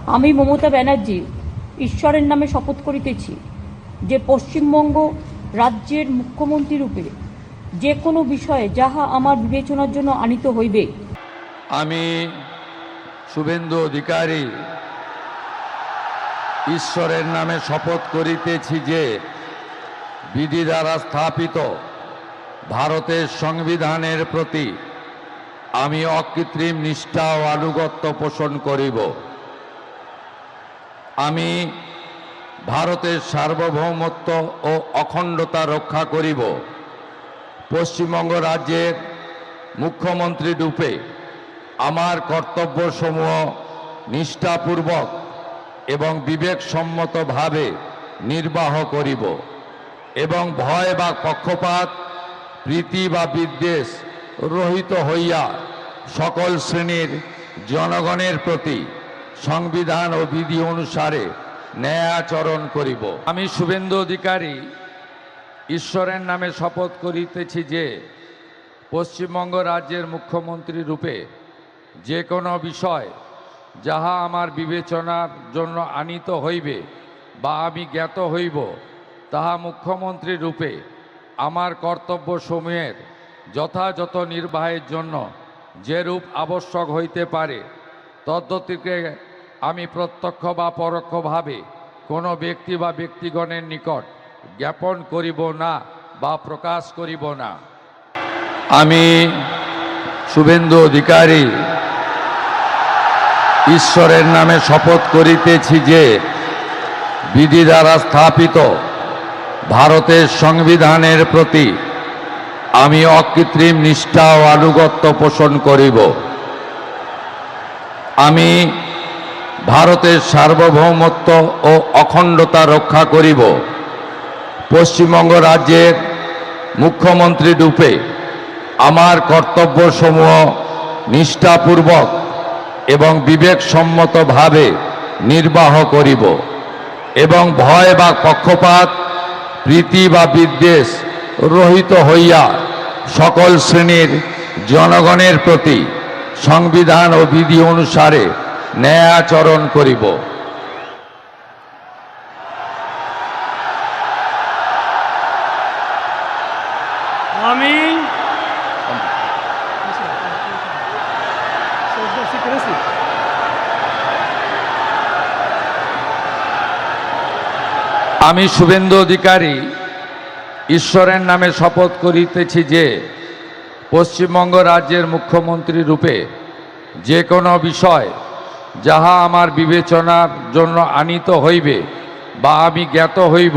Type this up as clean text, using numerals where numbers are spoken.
আমি মমতা ব্যানার্জি ঈশ্বরের নামে শপথ করিতেছি যে পশ্চিমবঙ্গ রাজ্যের মুখ্যমন্ত্রী রূপে যে কোনো বিষয়ে যাহা আমার বিবেচনার জন্য আনিত হইবে। আমি শুভেন্দু অধিকারী ঈশ্বরের নামে শপথ করিতেছি যে বিধি দ্বারা স্থাপিত ভারতের সংবিধানের প্রতি আমি অকৃত্রিম নিষ্ঠা ও আনুগত্য পোষণ করিব। আমি ভারতের সার্বভৌমত্ব ও অখণ্ডতা রক্ষা করিব। পশ্চিমবঙ্গ রাজ্যের মুখ্যমন্ত্রী রূপে আমার কর্তব্যসমূহ নিষ্ঠাপূর্বক এবং বিবেকসম্মতভাবে নির্বাহ করিব এবং ভয় বা পক্ষপাত, প্রীতি বা বিদ্বেষ রহিত হইয়া সকল শ্রেণীর জনগণের প্রতি সংবিধান ও বিধি অনুসারে ন্যায় আচরণ করিব। আমি শুভেন্দু অধিকারী ঈশ্বরের নামে শপথ করিতেছি যে পশ্চিমবঙ্গ রাজ্যের মুখ্যমন্ত্রী রূপে যে কোনো বিষয় যাহা আমার বিবেচনার জন্য আনিত হইবে বা আমি জ্ঞাত হইব, তাহা মুখ্যমন্ত্রী রূপে আমার কর্তব্যসমূহের যথাযথ নির্বাহের জন্য যেরূপ আবশ্যক হইতে পারে তদ্গতিকে আমি প্রত্যক্ষ বা পরোক্ষভাবে কোনো ব্যক্তি বা ব্যক্তিগণের নিকট জ্ঞাপন করিব না বা প্রকাশ করিব না। আমি শুভেন্দু অধিকারী ঈশ্বরের নামে শপথ করিতেছি যে বিধি দ্বারা স্থাপিত ভারতের সংবিধানের প্রতি আমি অকৃত্রিম নিষ্ঠা ও আনুগত্য পোষণ করিব। আমি ভারতের সার্বভৌমত্ব ও অখণ্ডতা রক্ষা করিব। পশ্চিমবঙ্গ রাজ্যের মুখ্যমন্ত্রী রূপে আমার কর্তব্যসমূহ নিষ্ঠাপূর্বক এবং বিবেকসম্মতভাবে নির্বাহ করিব এবং ভয় বা পক্ষপাত, প্রীতি বা বিদ্বেষ রহিত হইয়া সকল শ্রেণীর জনগণের প্রতি সংবিধান ও বিধি অনুসারে ন্যায় আচরণ করিব। আমি শুভেন্দু অধিকারী ঈশ্বরের নামে শপথ করিতেছি যে পশ্চিমবঙ্গ রাজ্যের মুখ্যমন্ত্রী রূপে যে কোনো বিষয় যাহা আমার বিবেচনার জন্য আনিত হইবে বা আমি জ্ঞাত হইব